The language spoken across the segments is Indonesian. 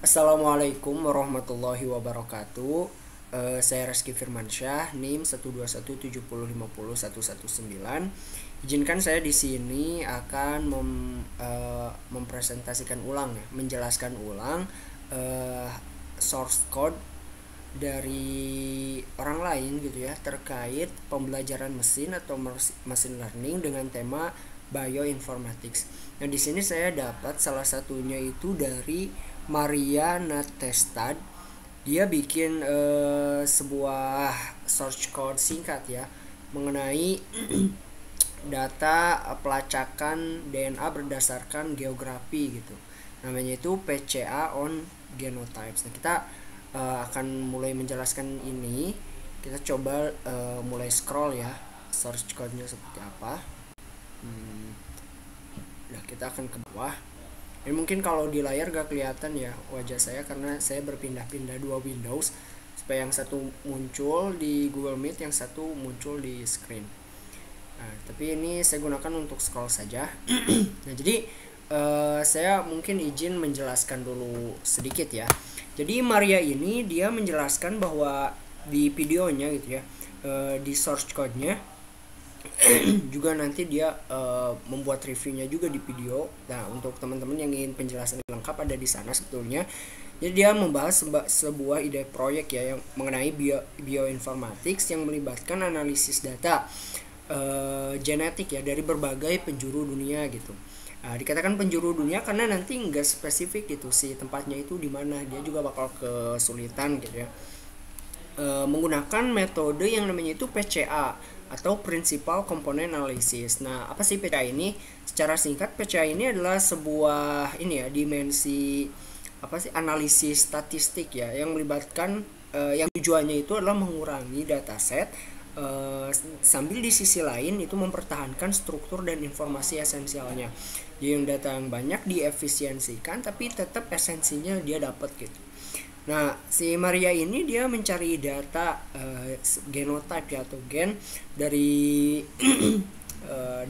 Assalamualaikum warahmatullahi wabarakatuh. Saya Reski Firmansyah, NIM 12170501119. Izinkan saya di sini akan mempresentasikan ulang ya, menjelaskan ulang source code dari orang lain gitu ya, terkait pembelajaran mesin atau machine learning dengan tema bioinformatics. Nah, di sini saya dapat salah satunya itu dari Maria Natestad. Dia bikin sebuah source code singkat ya mengenai data pelacakan DNA berdasarkan geografi gitu. Namanya itu PCA on Genotypes. Nah, kita akan mulai menjelaskan ini. Kita coba mulai scroll ya source code-nya seperti apa. Nah, kita akan ke bawah. Ini mungkin kalau di layar gak kelihatan ya wajah saya karena saya berpindah-pindah dua Windows supaya yang satu muncul di Google Meet, yang satu muncul di screen. Nah, tapi ini saya gunakan untuk scroll saja. Nah, jadi saya mungkin izin menjelaskan dulu sedikit ya. Jadi Maria ini dia menjelaskan bahwa di videonya gitu ya, di source code-nya juga nanti dia membuat reviewnya juga di video. Nah, untuk teman-teman yang ingin penjelasan lengkap ada di sana sebetulnya. Jadi dia membahas sebuah ide proyek ya yang mengenai bioinformatics yang melibatkan analisis data genetik ya dari berbagai penjuru dunia gitu. Nah, dikatakan penjuru dunia karena nanti nggak spesifik gitu sih tempatnya itu di mana, dia juga bakal kesulitan gitu ya. Menggunakan metode yang namanya itu PCA atau Principal Component Analysis. Nah, apa sih PCA ini? Secara singkat, PCA ini adalah sebuah dimensi analisis statistik ya yang melibatkan yang tujuannya itu adalah mengurangi dataset sambil di sisi lain itu mempertahankan struktur dan informasi esensialnya. Jadi yang data yang banyak diefisiensikan tapi tetap esensinya dia dapat gitu. Nah, si Maria ini dia mencari data genotype ya, atau gen dari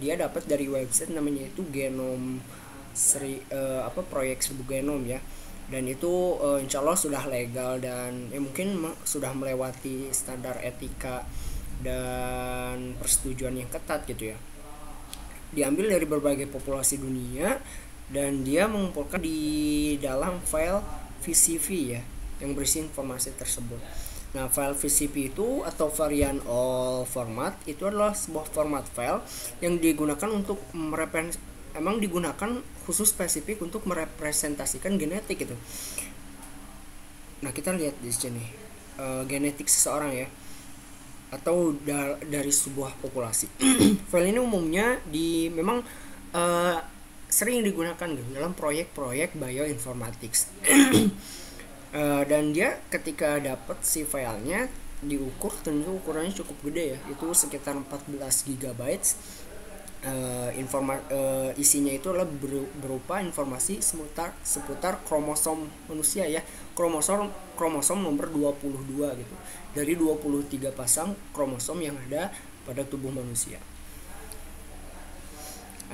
dia dapat dari website namanya itu Genom proyek 1000 genom ya. Dan itu insya Allah sudah legal dan mungkin sudah melewati standar etika dan persetujuan yang ketat gitu ya. Diambil dari berbagai populasi dunia dan dia mengumpulkan di dalam file VCV ya yang berisi informasi tersebut. Nah, file VCP itu atau variant all format itu adalah sebuah format file yang digunakan untuk emang digunakan khusus spesifik untuk merepresentasikan genetik gitu. Nah, kita lihat di sini genetik seseorang ya atau dari sebuah populasi. File ini umumnya memang sering digunakan gitu dalam proyek-proyek bioinformatics. Dan dia ketika dapat si filenya diukur, tentu ukurannya cukup gede ya, itu sekitar 14 GB. Isinya itu adalah berupa informasi seputar kromosom manusia ya, kromosom nomor 22 gitu, dari 23 pasang kromosom yang ada pada tubuh manusia.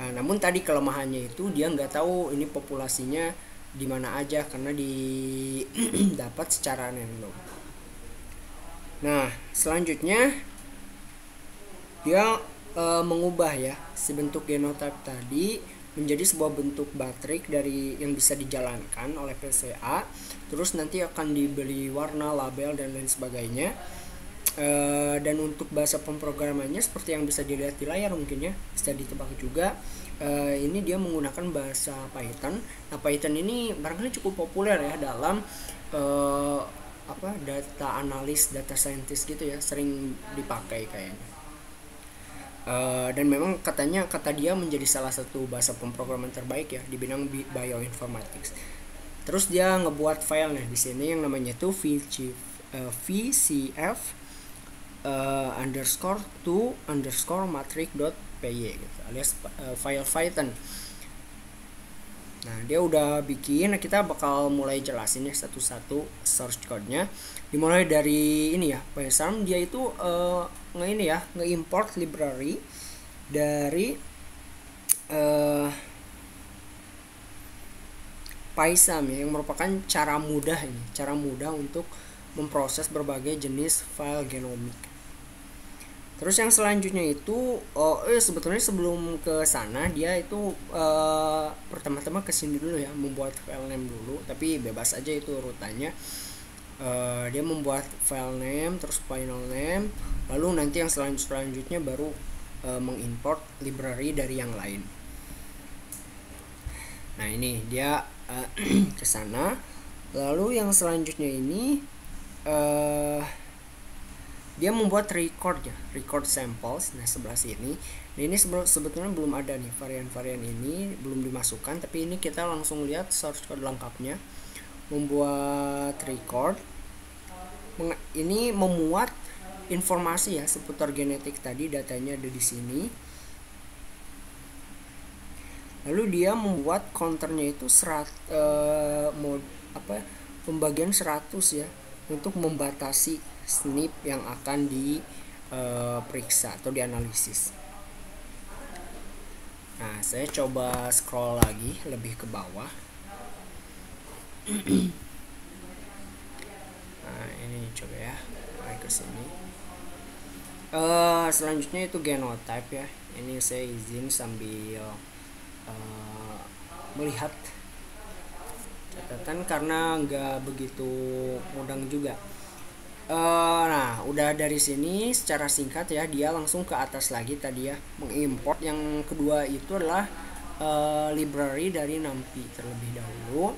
Namun tadi kelemahannya itu dia nggak tahu ini populasinya di mana aja karena didapat secara random. Nah, selanjutnya dia mengubah ya si bentuk genotype tadi menjadi sebuah bentuk batrik dari yang bisa dijalankan oleh PCA. Terus nanti akan diberi warna, label dan lain sebagainya. Dan untuk bahasa pemrogramannya seperti yang bisa dilihat di layar mungkin ya, bisa ditebak juga. Ini dia menggunakan bahasa Python. Nah, Python ini barangkali cukup populer ya dalam data analis, data scientist gitu ya, sering dipakai kayaknya. Dan memang kata dia menjadi salah satu bahasa pemrograman terbaik ya di bidang bioinformatics. Terus dia ngebuat filenya di sini yang namanya itu VCF underscore to underscore matrix.py gitu, alias file Python. Nah, dia udah bikin. Nah, kita bakal mulai jelasin ya satu-satu source code-nya. Dimulai dari ini ya, PyCharm. Dia itu nge-import library dari PySum ya, yang merupakan cara mudah untuk memproses berbagai jenis file genomik. Terus yang selanjutnya itu sebetulnya sebelum ke sana dia itu pertama-tama kesini dulu ya, membuat file name dulu, tapi bebas aja itu urutannya. Dia membuat file name, terus final name, lalu nanti yang selanjutnya baru mengimport library dari yang lain. Nah ini dia ke sana. Lalu yang selanjutnya ini dia membuat record samples. Nah sebelah sini, nah, ini sebetulnya belum ada nih varian-varian ini, belum dimasukkan, tapi ini kita langsung lihat source code lengkapnya. Membuat record, ini memuat informasi ya seputar genetik tadi, datanya ada di sini. Lalu dia membuat counternya itu pembagian 100 ya, untuk membatasi SNP yang akan diperiksa atau dianalisis. Nah, saya coba scroll lagi lebih ke bawah. Nah, ini coba ya, ke sini. Selanjutnya itu genotype ya. Ini saya izin sambil melihat catatan karena nggak begitu mudeng juga. Nah udah dari sini secara singkat ya, dia langsung ke atas lagi tadi ya, mengimport. Yang kedua itu adalah library dari NumPy terlebih dahulu.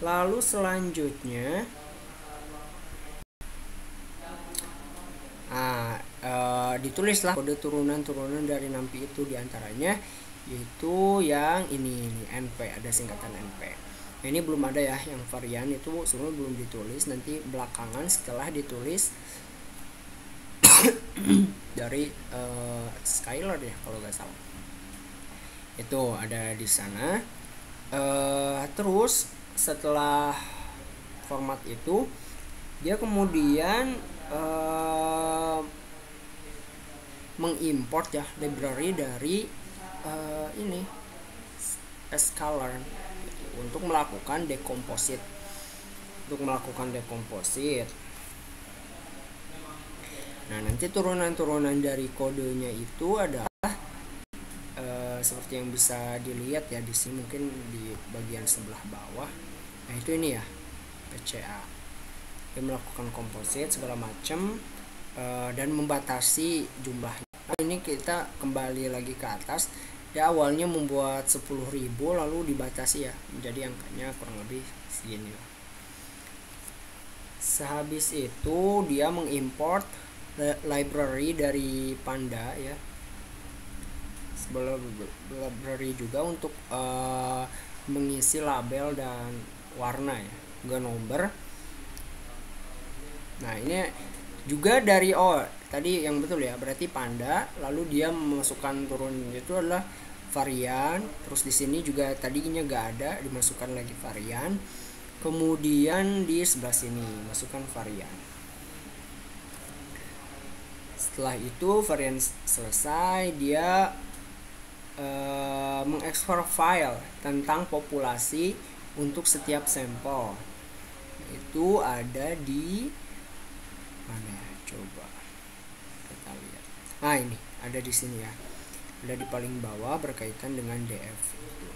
Lalu selanjutnya ditulislah kode turunan dari NumPy itu, diantaranya yaitu yang ini NP, ada singkatan NP. Nah, ini belum ada ya, yang varian itu semua belum ditulis, nanti belakangan setelah ditulis dari Skylar ya kalau nggak salah, itu ada di sana. Terus setelah format itu dia kemudian mengimport ya library dari ini Scikit untuk melakukan decomposite. Nah nanti turunan dari kodenya itu adalah seperti yang bisa dilihat ya di sini, mungkin di bagian sebelah bawah. Nah itu ini ya, PCA. Dia melakukan komposit segala macam dan membatasi jumlahnya. Nah, ini kita kembali lagi ke atas. Dia awalnya membuat 10.000 lalu dibatasi ya menjadi angkanya kurang lebih segini lah. Sehabis itu dia mengimport library dari Panda ya, library juga untuk mengisi label dan warna ya, juga nomor. Nah ini juga dari tadi yang betul ya, berarti Panda, lalu dia memasukkan turun itu adalah varian. Terus di sini juga tadinya nggak ada, dimasukkan lagi varian. Kemudian di sebelah sini masukkan varian. Setelah itu varian selesai, dia mengekspor file tentang populasi untuk setiap sampel. Itu ada di mana ya? Coba kita lihat. Nah ini ada di sini ya, ada di paling bawah berkaitan dengan DF itu.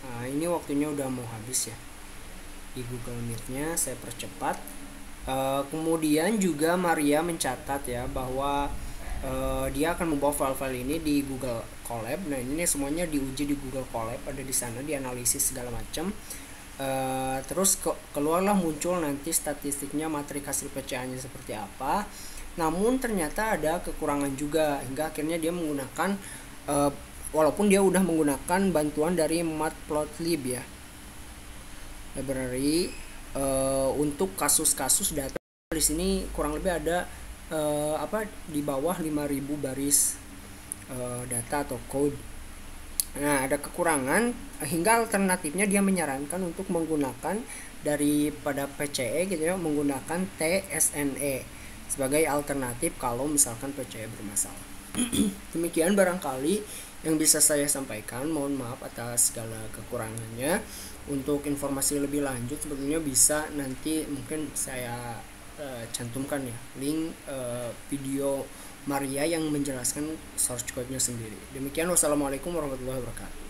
Nah ini waktunya udah mau habis ya di Google Meet-nya, saya percepat. Kemudian juga Maria mencatat ya bahwa dia akan membawa file-file ini di Google Colab. Nah ini semuanya diuji di Google Colab, ada di sana, dianalisis segala macam. Terus keluarlah muncul nanti statistiknya, matrik hasil PCA-nya seperti apa. Namun ternyata ada kekurangan juga, hingga akhirnya dia menggunakan walaupun dia udah menggunakan bantuan dari matplotlib ya, library untuk kasus-kasus data. Di sini kurang lebih ada di bawah 5.000 baris data atau code. Nah ada kekurangan, hingga alternatifnya dia menyarankan untuk menggunakan daripada PCE gitu ya, menggunakan TSNE. sebagai alternatif kalau misalkan PC bermasalah. Demikian barangkali yang bisa saya sampaikan. Mohon maaf atas segala kekurangannya. Untuk informasi lebih lanjut sebetulnya bisa nanti mungkin saya cantumkan ya link video Maria yang menjelaskan source code-nya sendiri. Demikian, wassalamualaikum warahmatullahi wabarakatuh.